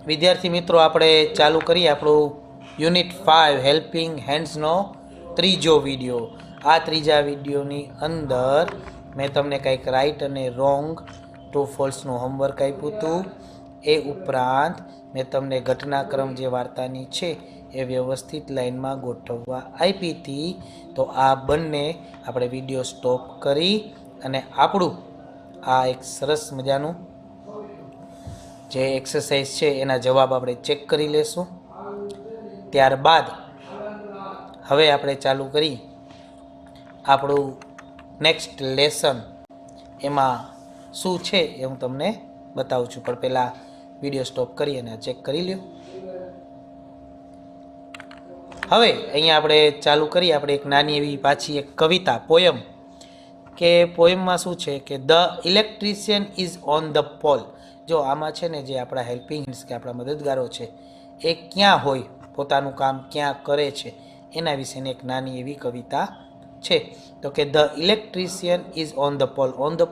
વિદ્યાર્થી મિત્રો, આપણે ચાલુ કરીએ આપણું યુનિટ 5 હેલ્પિંગ હેન્ડ્સનો ત્રીજો વિડીયો. આ ત્રીજા વિડીયોની અંદર મેં તમને કંઈક રાઈટ અને રોંગ ટ્રુ ફોલ્સનું હોમવર્ક આપ્યું હતું. એ ઉપરાંત મેં તમને ઘટનાક્રમ જે વાર્તાની છે એ વ્યવસ્થિત લાઈનમાં ગોઠવવા આપી હતી. તો આ બંને આપણે વિડીયો સ્ટોપ કરી અને આપણું આ એક સરસ મજાનું જે એક્સરસાઇઝ છે એના જવાબ આપણે ચેક કરી લેશું. ત્યારબાદ હવે આપણે ચાલુ કરી આપણું નેક્સ્ટ લેસન. એમાં શું છે એ હું તમને બતાવું છું, પણ પહેલાં વિડીયો સ્ટોપ કરી અને ચેક કરી લ્યો. હવે અહીંયા આપણે ચાલુ કરીએ આપણે એક નાની એવી પાછી એક કવિતા, પોયમ. કે પોયમમાં શું છે કે the electrician is on the pole. જો આમાં છે ને જે આપણા હેલ્પિંગ હેન્ડ્સ કે આપણા મદદગારો છે એ ક્યાં હોય, પોતાનું કામ ક્યાં કરે છે એના વિશેની એક નાની એવી કવિતા છે. તો કે the electrician is on the pole. On the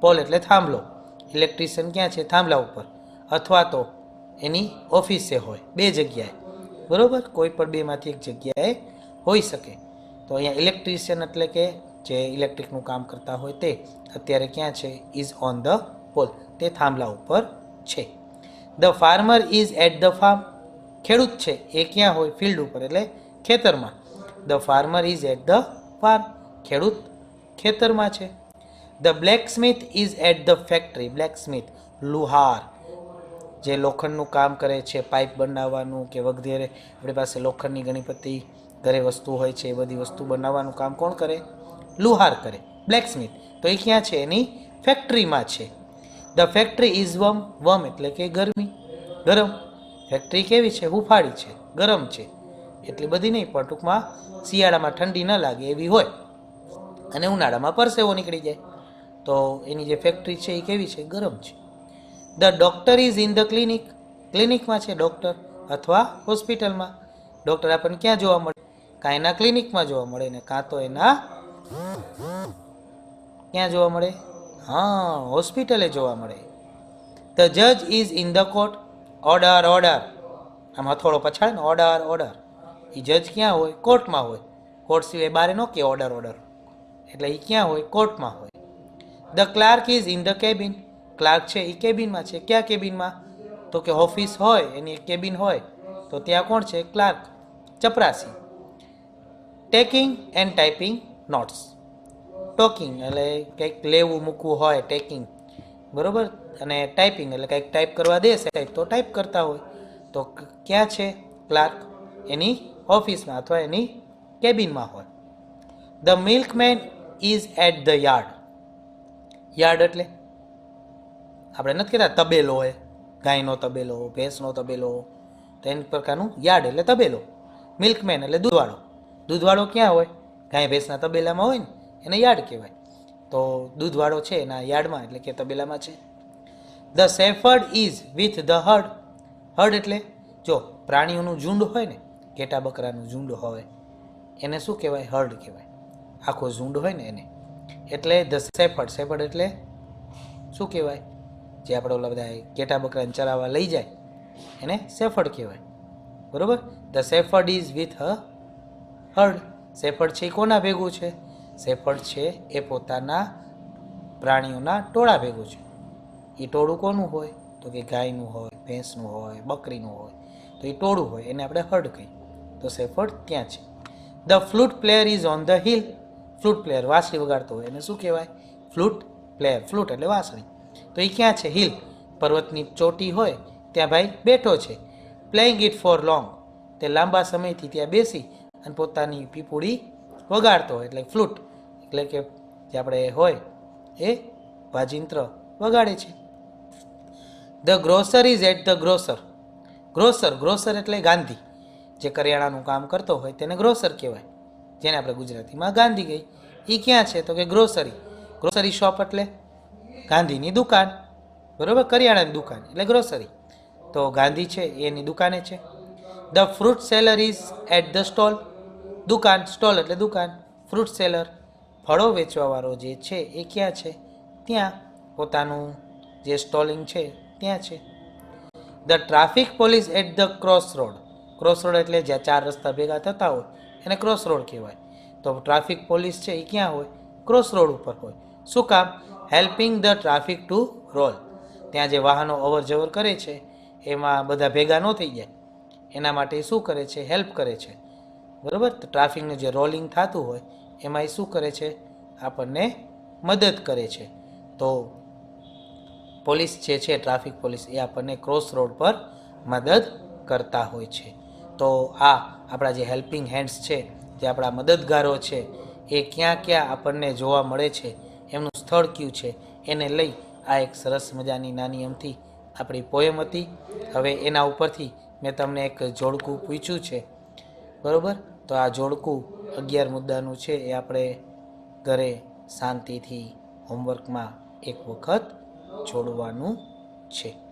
pole એટલે થાંભલો. ઇલેક્ટ્રિશિયન ક્યાં છે? થાંભલા ઉપર, અથવા તો એની ઓફિસે હોય, બે જગ્યાએ. બરાબર, કોઈ પણ બેમાંથી એક જગ્યાએ હોઈ શકે. તો અહીંયા ઇલેક્ટ્રિશિયન એટલે કે જે ઇલેક્ટ્રિકનું કામ કરતા હોય તે અત્યારે ક્યાં છે? ઇઝ ઓન ધ પોલ, તે થાંભલા ઉપર છે. The farmer is at the farm. ખેડૂત છે એ ક્યાં હોય? ફિલ્ડ ઉપર એટલે ખેતરમાં. The farmer is at the farm, ખેડૂત ખેતરમાં છે. The blacksmith is at the factory. Blacksmith લુહાર, જે લોખંડનું કામ કરે છે, પાઇપ બનાવવાનું કે વગેરે. આપણી પાસે લોખંડની ઘણી બધી ઘરે વસ્તુ હોય છે, એ બધી વસ્તુ બનાવવાનું કામ કોણ કરે? લુહાર કરે, બ્લેકસ્મિથ. તો એ ક્યાં છે? એની ફેક્ટરીમાં છે. The factory is warm. Warm એટલે કે ગરમી, ગરમ. ફેક્ટરી કેવી છે? હુફાળી છે, ગરમ છે. એટલી બધી નહીં, પણ ટૂંકમાં શિયાળામાં ઠંડી ન લાગે એવી હોય અને ઉનાળામાં પરસેવો નીકળી જાય. તો એની જે ફેક્ટરી છે એ કેવી છે? ગરમ છે. The doctor is in the clinic. ક્લિનિકમાં છે ડૉક્ટર, અથવા હોસ્પિટલમાં. ડૉક્ટર આપણને ક્યાં જોવા મળે? કાં એના ક્લિનિકમાં જોવા મળે ને કાં તો એના ક્યાં જોવા મળે? હા, હોસ્પિટલે જોવા મળે. ધ જજ is in the court. Order order, આમ હથોડો પછાડે ને, ઓર્ડર ઓર્ડર. એ જજ ક્યાં હોય? કોર્ટમાં હોય. કોર્ટ સિવાય બહાર ન કે ઓર્ડર ઓર્ડર, એટલે એ ક્યાં હોય? કોર્ટમાં હોય. The clerk is in the cabin. Clerk છે એ કેબિનમાં છે. ક્યાં કેબિનમાં? તો કે ઓફિસ હોય એની એક કેબિન હોય, તો ત્યાં કોણ છે? ક્લાર્ક, ચપરાસી. Taking and typing notes. Talking એટલે કંઈક લેવું મૂકવું હોય, ટેકિંગ, બરાબર. અને ટાઈપિંગ એટલે કંઈક ટાઈપ કરવા દે સાહેબ, તો ટાઈપ કરતા હોય. તો ક્યાં છે ક્લાર્ક? એની ઓફિસમાં અથવા એની કેબિનમાં હોય. The milkman is at the yard. Yard એટલે આપણે નથી કહેતા તબેલો હોય, ગાયનો તબેલો, ભેંસનો તબેલો, તો એની પ્રકારનું યાર્ડ એટલે તબેલો. મિલ્કમેન એટલે દૂધવાળો. દૂધવાળો ક્યાં હોય? ગાય ભેંસના તબેલામાં હોય ને, એને યાર્ડ કહેવાય. તો દૂધવાળો છે એના યાર્ડમાં એટલે કે તબેલામાં છે. The shepherd is with the herd. Herd એટલે જો પ્રાણીઓનું ઝુંડ હોય ને, ઘેટા બકરાનું ઝુંડ હોય એને શું કહેવાય? હર્ડ કહેવાય. આખો ઝુંડ હોય ને એને. એટલે ધ શેફર્ડ. શેફર્ડ એટલે શું કહેવાય? જે આપણે ઓલા બધા ઘેટા બકરાને ચરાવવા લઈ જાય એને શેફર્ડ કહેવાય, બરાબર. The shepherd is with herd. Shepherd છે એ કોના ભેગું છે? શેફર્ડ છે એ પોતાના પ્રાણીઓના ટોળા ભેગું છે. એ ટોળું કોનું હોય? તો કે ગાયનું હોય, ભેંસનું હોય, બકરીનું હોય. તો એ ટોળું હોય એને આપણે હર્ડ કહીએ. તો શેફર્ડ ત્યાં છે. The flute player is on the hill. Flute player વાંસળી વગાડતો હોય એને શું કહેવાય? Flute player. ફ્લૂટ એટલે વાંસળી. તો એ ક્યાં છે? હિલ, પર્વતની ચોટી હોય ત્યાં ભાઈ બેઠો છે. પ્લેઇંગ ઇટ ફોર લોંગ, તે લાંબા સમયથી ત્યાં બેસી અને પોતાની પીપુડી વગાડતો હોય એટલે ફ્લૂટ. એટલે કે જે આપણે હોય એ વાજિંત્ર વગાડે છે. The grocer is at the grocer. Grocer, grocer એટલે ગાંધી. જે કરિયાણાનું કામ કરતો હોય તેને ગ્રોસર કહેવાય, જેને આપણે ગુજરાતીમાં ગાંધી ગઈ. એ ક્યાં છે? તો કે ગ્રોસરી. ગ્રોસરી શોપ એટલે ગાંધીની દુકાન, બરાબર. કરિયાણાની દુકાન એટલે ગ્રોસરી. તો ગાંધી છે એની દુકાને છે. The fruit seller is at the stall. દુકાન, સ્ટોલ એટલે દુકાન. ફ્રૂટ સેલર ફળો વેચવાવાળો જે છે એ ક્યાં છે? ત્યાં પોતાનું જે સ્ટોલિંગ છે ત્યાં છે. The traffic police at the cross road. Cross road એટલે જ્યાં ચાર રસ્તા ભેગા થતા હોય એને ક્રોસ રોડ કહેવાય. તો ટ્રાફિક પોલીસ છે એ ક્યાં હોય? ક્રોસ રોડ ઉપર હોય. શું કામ? Helping the traffic to roll. ત્યાં જે વાહનો અવર જવર કરે છે એમાં બધા ભેગા ન થઈ જાય એના માટે શું કરે છે? હેલ્પ કરે છે. બરાબર? તો ટ્રાફિકનું જે રોલિંગ થતું હોય એમાં એ શું કરે છે? આપણને મદદ કરે છે. તો પોલીસ જે છે ટ્રાફિક પોલીસ એ આપણને ક્રોસ રોડ પર મદદ કરતા હોય છે. તો આ આપણા જે હેલ્પિંગ હેન્ડ્સ છે, જે આપણા મદદગારો છે, એ ક્યાં ક્યાં આપણને જોવા મળે છે, એમનું સ્થળ કયું છે, એને લઈ આ એક સરસ મજાની નાની અમથી આપણી પોએમ હતી. હવે એના ઉપરથી મેં તમને એક જોડકું પૂછ્યું છે. બરાબર? તો આ જોડકું 11 મુદ્દાનું છે એ આપણે ઘરે શાંતિથી હોમવર્કમાં એક વખત જોડવાનું છે.